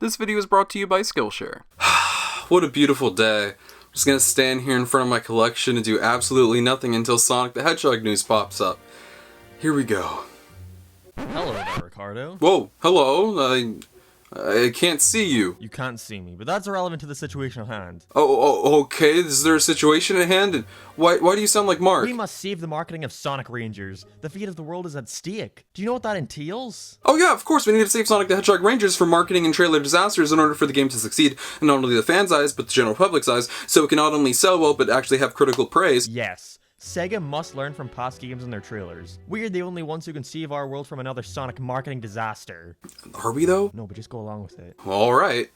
This video is brought to you by Skillshare. What a beautiful day. I'm just gonna stand here in front of my collection and do absolutely nothing until Sonic the Hedgehog news pops up. Here we go. Hello there, Ricardo. Whoa, hello, I can't see you. You can't see me, but that's irrelevant to the situation at hand. Oh, okay, is there a situation at hand? And why do you sound like Mark? We must save the marketing of Sonic Rangers. The fate of the world is at stake. Do you know what that entails? Oh yeah, of course, we need to save Sonic the Hedgehog Rangers from marketing and trailer disasters in order for the game to succeed, in not only the fans' eyes, but the general public's eyes, so it can not only sell well, but actually have critical praise. Yes. Sega must learn from past games and their trailers. We're the only ones who can save our world from another Sonic marketing disaster. Are we though? No, but just go along with it. Alright.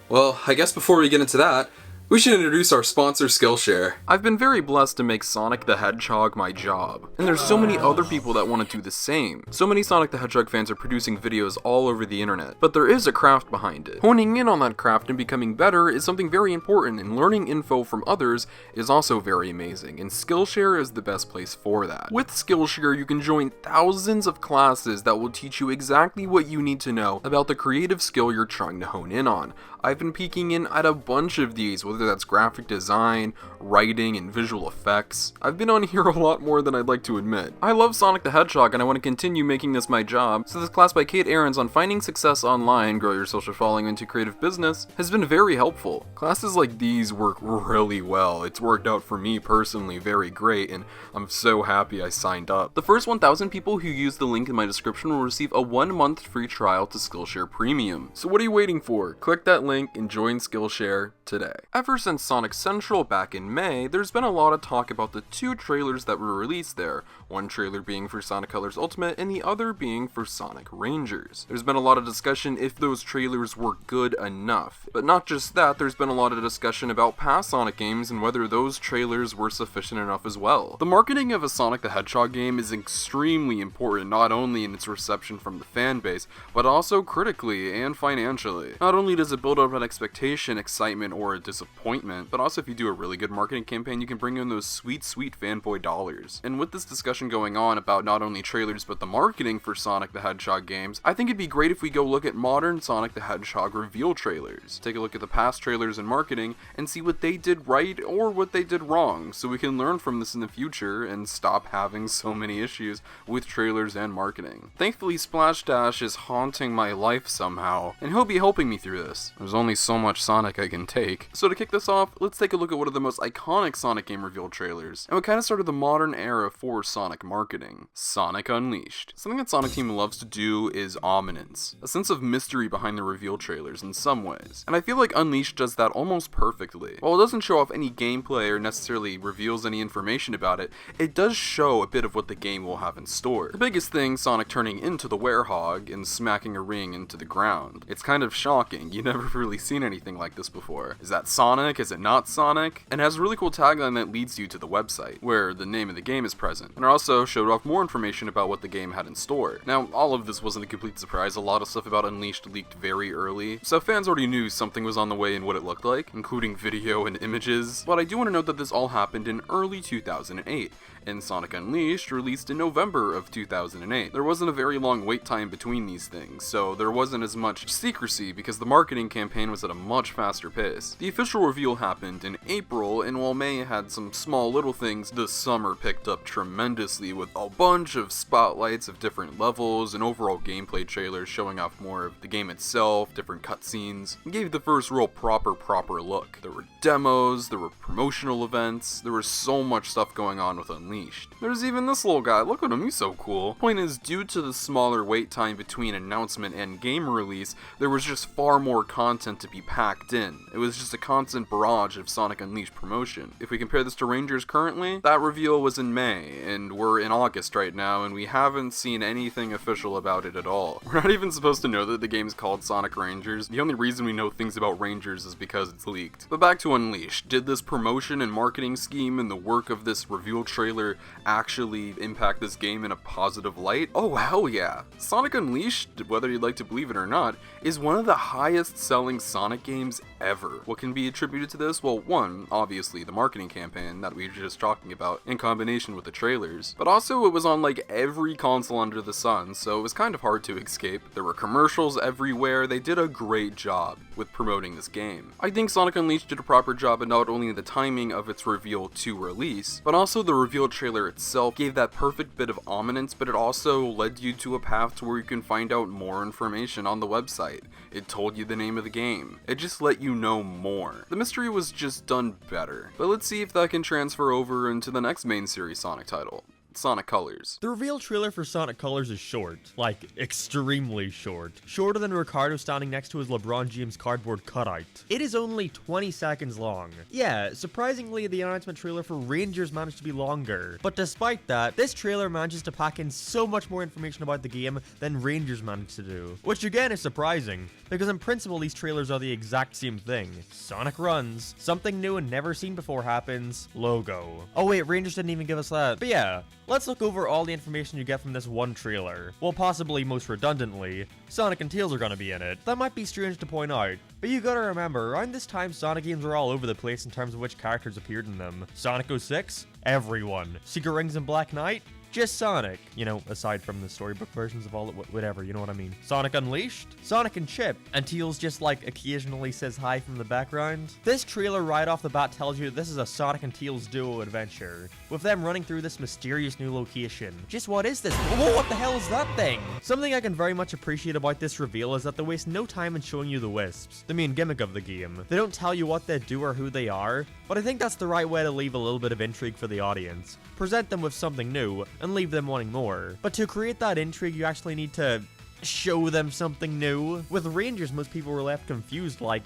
Well, I guess before we get into that, we should introduce our sponsor, Skillshare. I've been very blessed to make Sonic the Hedgehog my job, and there's so many other people that want to do the same. So many Sonic the Hedgehog fans are producing videos all over the internet, but there is a craft behind it. Honing in on that craft and becoming better is something very important, and learning info from others is also very amazing, and Skillshare is the best place for that. With Skillshare, you can join thousands of classes that will teach you exactly what you need to know about the creative skill you're trying to hone in on. I've been peeking in at a bunch of these, whether that's graphic design, writing, and visual effects. I've been on here a lot more than I'd like to admit. I love Sonic the Hedgehog and I want to continue making this my job, so this class by Kate Ahrens on finding success online, grow your social following into creative business, has been very helpful. Classes like these work really well. It's worked out for me personally very great, and I'm so happy I signed up. The first 1,000 people who use the link in my description will receive a 1-month free trial to Skillshare Premium. So what are you waiting for? Click that link and join Skillshare today. Ever since Sonic Central back in May, there's been a lot of talk about the 2 trailers that were released there, one trailer being for Sonic Colors Ultimate and the other being for Sonic Rangers. There's been a lot of discussion if those trailers were good enough, but not just that, there's been a lot of discussion about past Sonic games and whether those trailers were sufficient enough as well. The marketing of a Sonic the Hedgehog game is extremely important, not only in its reception from the fan base, but also critically and financially. Not only does it build up an expectation, excitement, or a disappointment, but also if you do a really good marketing campaign, you can bring in those sweet fanboy dollars. And with this discussion going on about not only trailers but the marketing for Sonic the Hedgehog games, I think it'd be great if we go look at modern Sonic the Hedgehog reveal trailers. Take a look at the past trailers and marketing and see what they did right or what they did wrong, so we can learn from this in the future and stop having so many issues with trailers and marketing. Thankfully, SplashDash is haunting my life somehow, and he'll be helping me through this. There's only so much Sonic I can take. So to kick this off, let's take a look at one of the most iconic Sonic game reveal trailers, and what kind of started the modern era for Sonic marketing. Sonic Unleashed. Something that Sonic Team loves to do is ominence, a sense of mystery behind the reveal trailers in some ways, and I feel like Unleashed does that almost perfectly. While it doesn't show off any gameplay or necessarily reveals any information about it, it does show a bit of what the game will have in store. The biggest thing, Sonic turning into the werehog and smacking a ring into the ground. It's kind of shocking, you've never really seen anything like this before. Is that Sonic? Is it not Sonic? And it has a really cool tagline that leads you to the website, where the name of the game is present, and it also showed off more information about what the game had in store. Now, all of this wasn't a complete surprise. A lot of stuff about Unleashed leaked very early, so fans already knew something was on the way and what it looked like, including video and images, but I do want to note that this all happened in early 2008, and Sonic Unleashed released in November of 2008. There wasn't a very long wait time between these things, so there wasn't as much secrecy because the marketing campaign was at a much faster pace. The official reveal happened in April, and while May had some small little things, the summer picked up tremendously with a bunch of spotlights of different levels and overall gameplay trailers showing off more of the game itself, different cutscenes, and gave the first real proper look. There were demos, there were promotional events, there was so much stuff going on with Unleashed. There's even this little guy, look at him, he's so cool. Point is, due to the smaller wait time between announcement and game release, there was just far more content to be packed in. It was just a constant barrage of Sonic Unleashed promotion. If we compare this to Rangers currently, that reveal was in May, and we're in August right now, and we haven't seen anything official about it at all. We're not even supposed to know that the game's called Sonic Rangers. The only reason we know things about Rangers is because it's leaked. But back to Unleashed. Did this promotion and marketing scheme and the work of this reveal trailer trailer actually impact this game in a positive light? Oh hell yeah. Sonic Unleashed, whether you'd like to believe it or not, is one of the highest selling Sonic games ever. What can be attributed to this? Well, one, obviously the marketing campaign that we were just talking about in combination with the trailers, but also it was on like every console under the sun, so it was kind of hard to escape. There were commercials everywhere. They did a great job with promoting this game. I think Sonic Unleashed did a proper job at not only the timing of its reveal to release, but also the reveal trailer itself gave that perfect bit of ominence, but it also led you to a path to where you can find out more information on the website. It told you the name of the game. It just let you know more. The mystery was just done better. But let's see if that can transfer over into the next main series Sonic title, Sonic Colors. The reveal trailer for Sonic Colors is short. Like, extremely short. Shorter than Ricardo standing next to his LeBron James cardboard cutout. It is only 20 seconds long. Yeah, surprisingly, the announcement trailer for Rangers managed to be longer. But despite that, this trailer manages to pack in so much more information about the game than Rangers managed to do. Which again is surprising, because in principle these trailers are the exact same thing. Sonic runs, something new and never seen before happens, logo. Oh wait, Rangers didn't even give us that. But yeah, let's look over all the information you get from this one trailer. Well, possibly most redundantly, Sonic and Tails are gonna be in it. That might be strange to point out, but you gotta remember, around this time Sonic games were all over the place in terms of which characters appeared in them. Sonic 06? Everyone. Secret Rings and Black Knight? Just Sonic. You know, aside from the storybook versions of all it, whatever, you know what I mean. Sonic Unleashed? Sonic and Chip. And Tails just like occasionally says hi from the background. This trailer right off the bat tells you this is a Sonic and Tails duo adventure, with them running through this mysterious new location. Just what is this? Whoa, what the hell is that thing? Something I can very much appreciate about this reveal is that they waste no time in showing you the wisps, the main gimmick of the game. They don't tell you what they do or who they are, but I think that's the right way to leave a little bit of intrigue for the audience. Present them with something new, and leave them wanting more. But to create that intrigue, you actually need to show them something new. With Rangers, most people were left confused, like,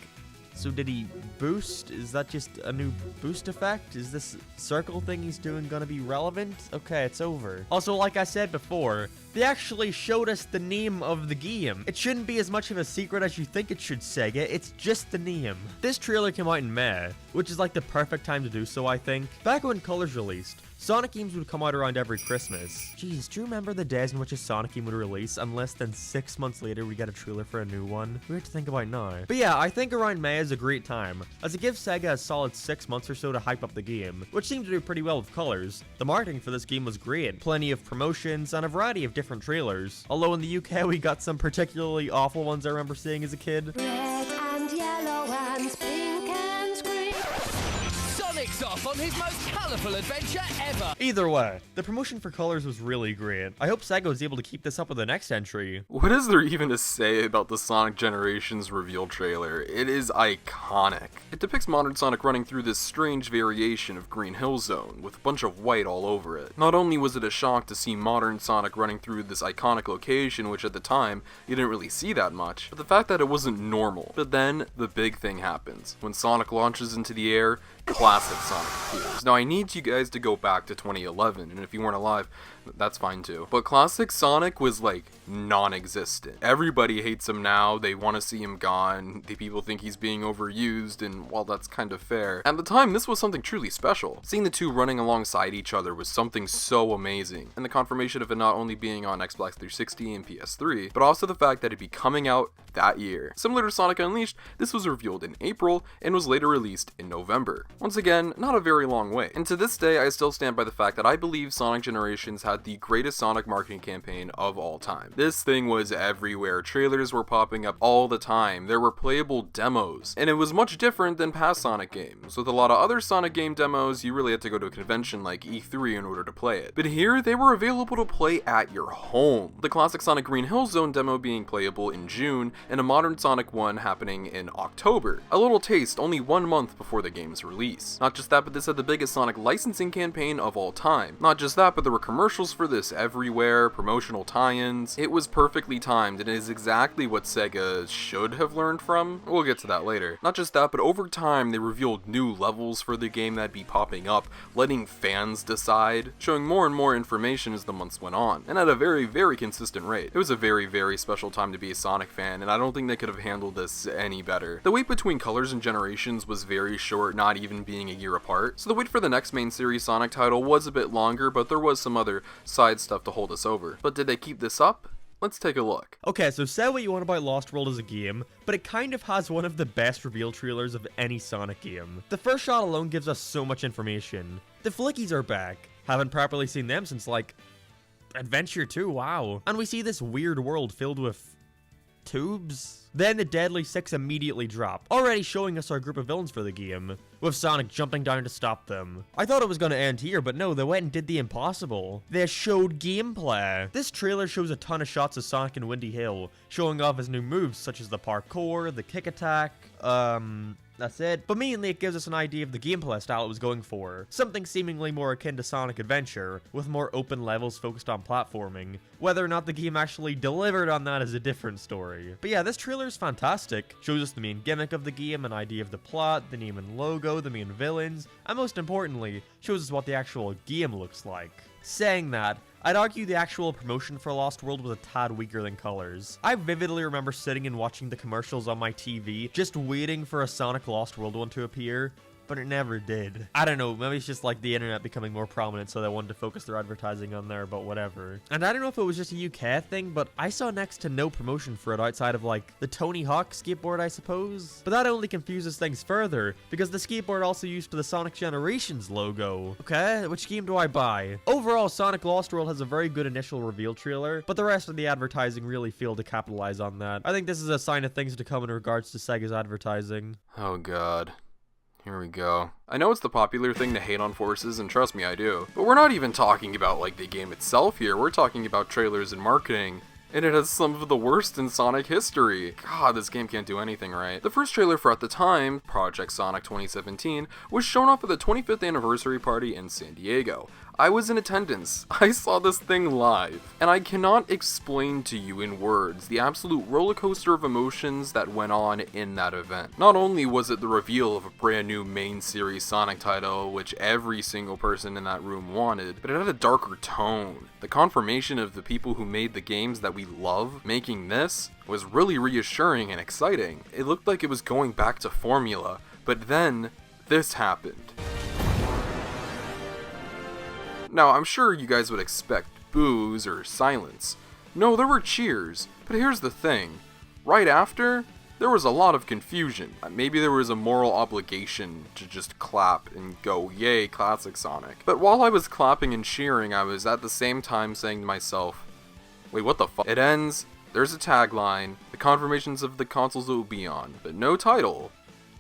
so did he boost? Is that just a new boost effect? Is this circle thing he's doing gonna be relevant? Okay, it's over. Also, like I said before, they actually showed us the name of the game. It shouldn't be as much of a secret as you think it should, Sega. It's just the name. This trailer came out in May, which is like the perfect time to do so, I think. Back when Colors released, Sonic games would come out around every Christmas. Jeez, do you remember the days in which a Sonic game would release and less than 6 months later we get a trailer for a new one? Weird to think about now. But yeah, I think around May is a great time, as it gives Sega a solid 6 months or so to hype up the game, which seemed to do pretty well with Colors. The marketing for this game was great, plenty of promotions and a variety of different trailers. Although in the UK we got some particularly awful ones I remember seeing as a kid. Red and yellow and pink and green. Sonic's off on his most colourful adventure ever! Either way, the promotion for Colors was really great. I hope Sega was able to keep this up with the next entry. What is there even to say about the Sonic Generations reveal trailer? It is iconic. It depicts modern Sonic running through this strange variation of Green Hill Zone, with a bunch of white all over it. Not only was it a shock to see modern Sonic running through this iconic location, which at the time, you didn't really see that much, but the fact that it wasn't normal. But then, the big thing happens. When Sonic launches into the air, classic Sonic appears. Now I need you guys to go back to 2011, and if you weren't alive, that's fine too. But classic Sonic was like non-existent. Everybody hates him now, they want to see him gone, the people think he's being overused, and while that's kind of fair, at the time this was something truly special. Seeing the two running alongside each other was something so amazing, and the confirmation of it not only being on Xbox 360 and PS3, but also the fact that it'd be coming out that year. Similar to Sonic Unleashed, this was revealed in April and was later released in November. Once again, not a very long way. And to this day, I still stand by the fact that I believe Sonic Generations had the greatest Sonic marketing campaign of all time. This thing was everywhere. Trailers were popping up all the time. There were playable demos. And it was much different than past Sonic games. With a lot of other Sonic game demos, you really had to go to a convention like E3 in order to play it. But here, they were available to play at your home. The classic Sonic Green Hill Zone demo being playable in June, and a modern Sonic 1 happening in October. A little taste only 1 month before the game's release. Not just that, but this had the biggest Sonic licensing campaign of all time. Not just that, but there were commercials commercials for this everywhere, promotional tie-ins. It was perfectly timed and is exactly what Sega should have learned from. We'll get to that later. Not just that, but over time they revealed new levels for the game that'd be popping up, letting fans decide, showing more and more information as the months went on, and at a very consistent rate. It was a very special time to be a Sonic fan, and I don't think they could have handled this any better. The wait between colors and generations was very short, not even being a year apart, so the wait for the next main series Sonic title was a bit longer, but there was some other side stuff to hold us over. But did they keep this up? Let's take a look. Okay, so say what you want about Lost World as a game, but it kind of has one of the best reveal trailers of any Sonic game. The first shot alone gives us so much information. The Flickies are back. Haven't properly seen them since, like, Adventure 2, wow. And we see this weird world filled with tubes. Then the Deadly Six immediately drop, already showing us our group of villains for the game, with Sonic jumping down to stop them. I thought it was going to end here, but no, they went and did the impossible. They showed gameplay. This trailer shows a ton of shots of Sonic and Windy Hill, showing off his new moves such as the parkour, the kick attack, that's it. But mainly it gives us an idea of the gameplay style it was going for. Something seemingly more akin to Sonic Adventure, with more open levels focused on platforming. Whether or not the game actually delivered on that is a different story. But yeah, this trailer is fantastic. Shows us the main gimmick of the game, an idea of the plot, the name and logo, the main villains, and most importantly, shows us what the actual game looks like. Saying that, I'd argue the actual promotion for Lost World was a tad weaker than Colors. I vividly remember sitting and watching the commercials on my TV, just waiting for a Sonic Lost World one to appear, but it never did. I don't know, maybe it's just like the internet becoming more prominent, so they wanted to focus their advertising on there, but whatever. And I don't know if it was just a UK thing, but I saw next to no promotion for it outside of like the Tony Hawk skateboard, I suppose. But that only confuses things further, because the skateboard also used for the Sonic Generations logo. Okay, which game do I buy? Overall, Sonic Lost World has a very good initial reveal trailer, but the rest of the advertising really failed to capitalize on that. I think this is a sign of things to come in regards to Sega's advertising. Oh god. Here we go. I know it's the popular thing to hate on Forces, and trust me, I do. But we're not even talking about, like, the game itself here. We're talking about trailers and marketing. And it has some of the worst in Sonic history. God, this game can't do anything right. The first trailer for, at the time, Project Sonic 2017, was shown off at the 25th anniversary party in San Diego. I was in attendance. I saw this thing live. And I cannot explain to you in words the absolute roller coaster of emotions that went on in that event. Not only was it the reveal of a brand new main series Sonic title, which every single person in that room wanted, but it had a darker tone. The confirmation of the people who made the games that we love making this was really reassuring and exciting. It looked like it was going back to formula, but then this happened. Now, I'm sure you guys would expect boos or silence. No, there were cheers, but here's the thing. Right after, there was a lot of confusion. Maybe there was a moral obligation to just clap and go, yay, classic Sonic. But while I was clapping and cheering, I was at the same time saying to myself, wait, what the fuck? It ends, there's a tagline, the confirmations of the consoles it will be on, but no title.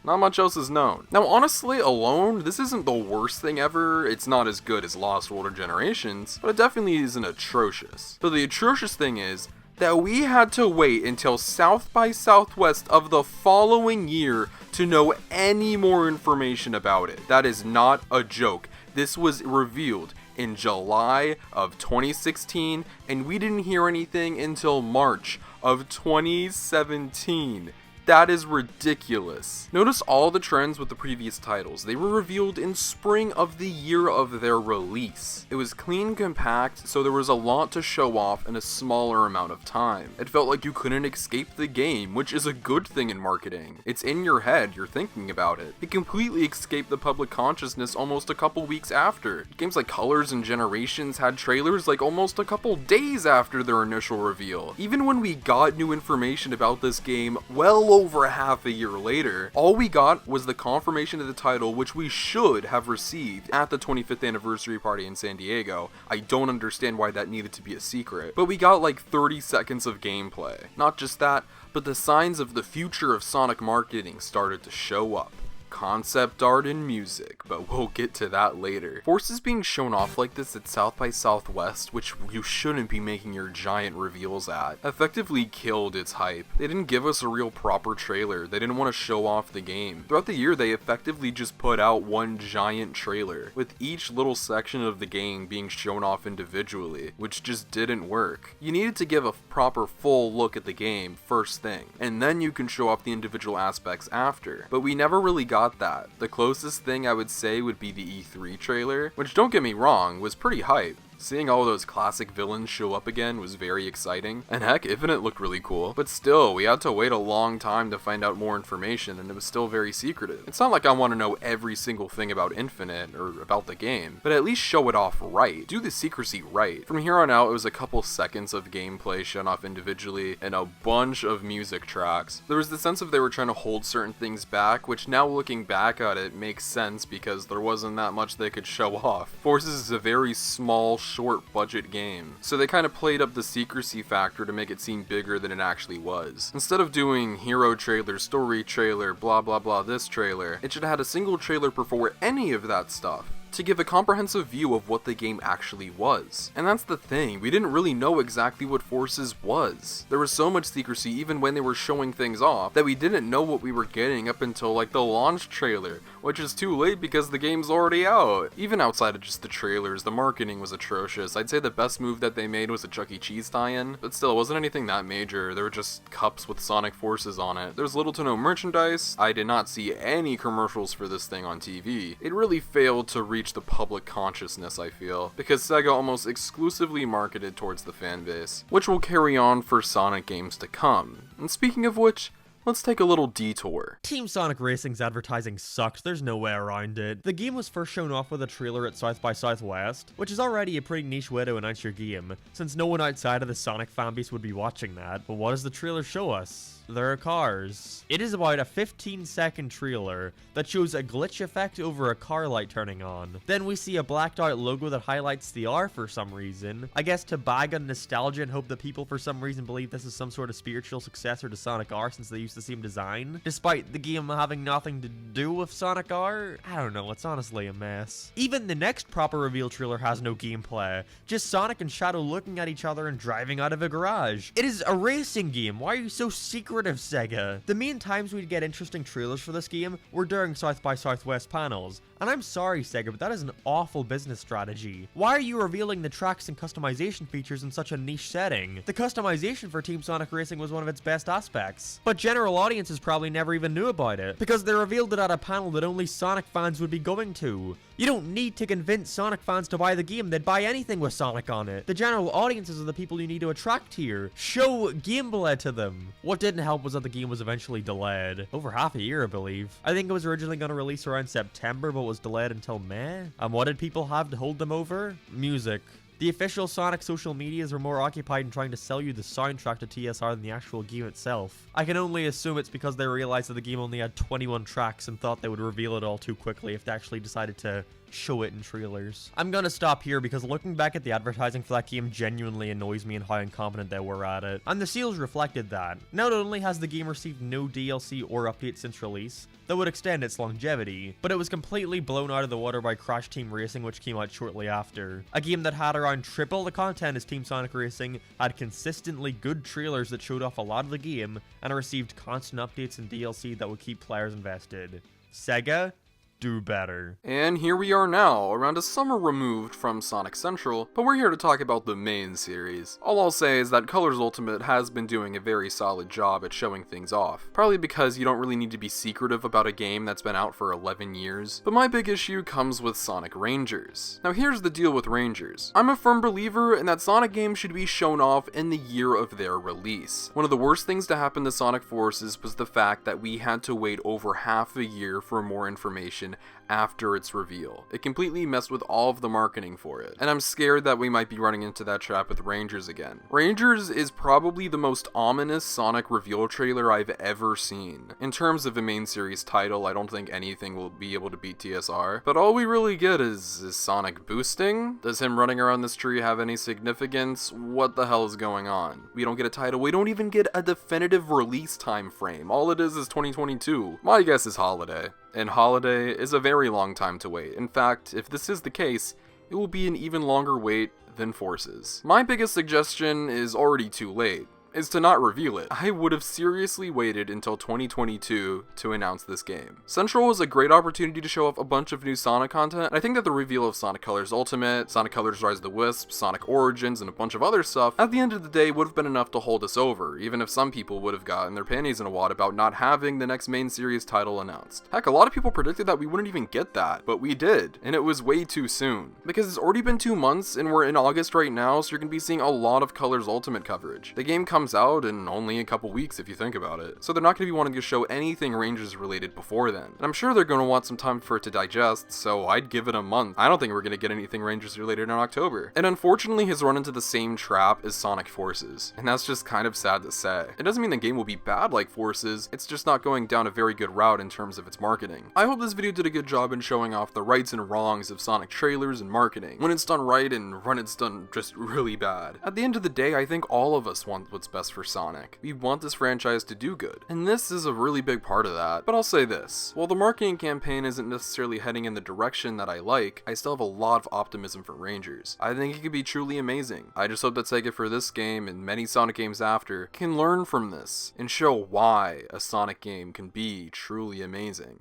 Not much else is known. Now, honestly, alone, this isn't the worst thing ever. It's not as good as Lost World or Generations, but it definitely isn't atrocious. So the atrocious thing is that we had to wait until South by Southwest of the following year to know any more information about it. That is not a joke. This was revealed in July of 2016, and we didn't hear anything until March of 2017. That is ridiculous. Notice all the trends with the previous titles. They were revealed in spring of the year of their release. It was clean, compact, so there was a lot to show off in a smaller amount of time. It felt like you couldn't escape the game, which is a good thing in marketing. It's in your head, you're thinking about it. It completely escaped the public consciousness almost a couple weeks after. Games like Colors and Generations had trailers like almost a couple days after their initial reveal. Even when we got new information about this game well over half a year later, all we got was the confirmation of the title, which we should have received at the 25th anniversary party in San Diego. I don't understand why that needed to be a secret, but we got like 30 seconds of gameplay. Not just that, but the signs of the future of Sonic marketing started to show up. concept art and music, but we'll get to that later. Forces being shown off like this at South by Southwest, which you shouldn't be making your giant reveals at, effectively killed its hype. They didn't give us a real proper trailer, they didn't want to show off the game. Throughout the year, they effectively just put out one giant trailer, with each little section of the game being shown off individually, which just didn't work. You needed to give a proper full look at the game first thing, and then you can show off the individual aspects after. But we never really got that. The closest thing I would say would be the E3 trailer, which, don't get me wrong, was pretty hype. Seeing all those classic villains show up again was very exciting, and heck, Infinite looked really cool, but still, we had to wait a long time to find out more information, and it was still very secretive. It's not like I want to know every single thing about Infinite, or about the game, but at least show it off right. Do the secrecy right. From here on out, it was a couple seconds of gameplay shown off individually, and a bunch of music tracks. There was the sense of they were trying to hold certain things back, which now looking back at it makes sense because there wasn't that much they could show off. Forces is a very small, short budget game, so they kind of played up the secrecy factor to make it seem bigger than it actually was. Instead of doing hero trailer, story trailer, blah blah blah this trailer, it should have had a single trailer before any of that stuff, to give a comprehensive view of what the game actually was. And that's the thing, we didn't really know exactly what Forces was. There was so much secrecy even when they were showing things off that we didn't know what we were getting up until like the launch trailer, which is too late because the game's already out. Even outside of just the trailers, the marketing was atrocious. I'd say the best move that they made was a Chuck E. Cheese tie-in, but still, it wasn't anything that major. There were just cups with Sonic Forces on it. There's little to no merchandise. I did not see any commercials for this thing on TV. It really failed to reach the public consciousness, I feel, because Sega almost exclusively marketed towards the fan base, which will carry on for Sonic games to come. And speaking of which, let's take a little detour. Team Sonic Racing's advertising sucked, there's no way around it. The game was first shown off with a trailer at South by Southwest, which is already a pretty niche way to announce your game, since no one outside of the Sonic fanbase would be watching that. But what does the trailer show us? There are cars. It is about a 15-second trailer that shows a glitch effect over a car light turning on. Then we see a blacked out logo that highlights the R for some reason. I guess to bag on nostalgia and hope that people for some reason believe this is some sort of spiritual successor to Sonic R since they used the same design, despite the game having nothing to do with Sonic R. I don't know, it's honestly a mess. Even the next proper reveal trailer has no gameplay, just Sonic and Shadow looking at each other and driving out of a garage. It is a racing game, why are you so secretive, Sega? The main times we'd get interesting trailers for this game were during South by Southwest panels, and I'm sorry Sega, but that is an awful business strategy. Why are you revealing the tracks and customization features in such a niche setting? The customization for Team Sonic Racing was one of its best aspects, but general audiences probably never even knew about it, because they revealed it at a panel that only Sonic fans would be going to. You don't need to convince Sonic fans to buy the game, they'd buy anything with Sonic on it. The general audiences are the people you need to attract here. Show gameplay to them. What didn't help was that the game was eventually delayed. Over half a year, I believe. I think it was originally going to release around September, but was delayed until May. And what did people have to hold them over? Music. The official Sonic social medias were more occupied in trying to sell you the soundtrack to TSR than the actual game itself. I can only assume it's because they realized that the game only had 21 tracks and thought they would reveal it all too quickly if they actually decided to show it in trailers. I'm gonna stop here because looking back at the advertising for that game genuinely annoys me and how incompetent they were at it. And the seals reflected that. Not only has the game received no DLC or updates since release that would extend its longevity, but it was completely blown out of the water by Crash Team Racing, which came out shortly after. A game that had around triple the content as Team Sonic Racing, had consistently good trailers that showed off a lot of the game, and received constant updates and DLC that would keep players invested. Sega? Do better. And here we are now, around a summer removed from Sonic Central, but we're here to talk about the main series. All I'll say is that Colors Ultimate has been doing a very solid job at showing things off, probably because you don't really need to be secretive about a game that's been out for 11 years, but my big issue comes with Sonic Rangers. Now here's the deal with Rangers. I'm a firm believer in that Sonic games should be shown off in the year of their release. One of the worst things to happen to Sonic Forces was the fact that we had to wait over half a year for more information information after its reveal. It completely messed with all of the marketing for it, and I'm scared that we might be running into that trap with Rangers again. Rangers is probably the most ominous Sonic reveal trailer I've ever seen. In terms of a main series title, I don't think anything will be able to beat TSR, but all we really get is Sonic boosting? Does him running around this tree have any significance? What the hell is going on? We don't get a title, we don't even get a definitive release time frame. All it is 2022. My guess is holiday. And holiday is a very long time to wait. In fact, if this is the case, it will be an even longer wait than Forces. My biggest suggestion is already too late, is to not reveal it. I would have seriously waited until 2022 to announce this game. Central was a great opportunity to show off a bunch of new Sonic content, and I think that the reveal of Sonic Colors Ultimate, Sonic Colors Rise of the Wisps, Sonic Origins, and a bunch of other stuff, at the end of the day would have been enough to hold us over, even if some people would have gotten their panties in a wad about not having the next main series title announced. Heck, a lot of people predicted that we wouldn't even get that, but we did, and it was way too soon. Because it's already been 2 months, and we're in August right now, so you're gonna be seeing a lot of Colors Ultimate coverage. The game comes out in only a couple weeks if you think about it, so they're not going to be wanting to show anything Rangers related before then. And I'm sure they're going to want some time for it to digest, so I'd give it a month. I don't think we're going to get anything Rangers related in October. And unfortunately has run into the same trap as Sonic Forces, and that's just kind of sad to say. It doesn't mean the game will be bad like Forces, it's just not going down a very good route in terms of its marketing. I hope this video did a good job in showing off the rights and wrongs of Sonic trailers and marketing, when it's done right and when it's done just really bad. At the end of the day, I think all of us want what's best for Sonic. We want this franchise to do good, and this is a really big part of that. But I'll say this, while the marketing campaign isn't necessarily heading in the direction that I like, I still have a lot of optimism for Rangers. I think it could be truly amazing. I just hope that Sega for this game and many Sonic games after can learn from this and show why a Sonic game can be truly amazing.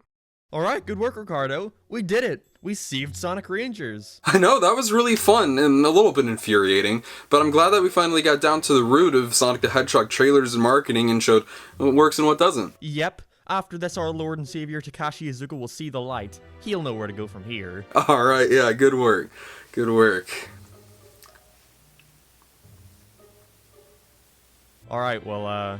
Alright, good work, Ricardo. We did it. We saved Sonic Rangers. I know, that was really fun and a little bit infuriating, but I'm glad that we finally got down to the root of Sonic the Hedgehog trailers and marketing and showed what works and what doesn't. Yep. After this, our Lord and Savior Takashi Iizuka will see the light. He'll know where to go from here. Alright, yeah, good work. Good work. Alright, well,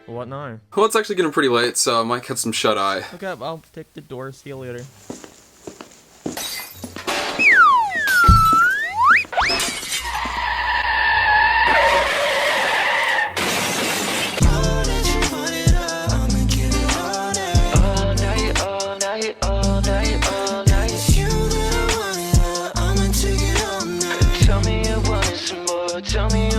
what now? Well, it's actually getting pretty late, so I might catch some shut-eye. Okay, I'll take the door. See you later. Tell me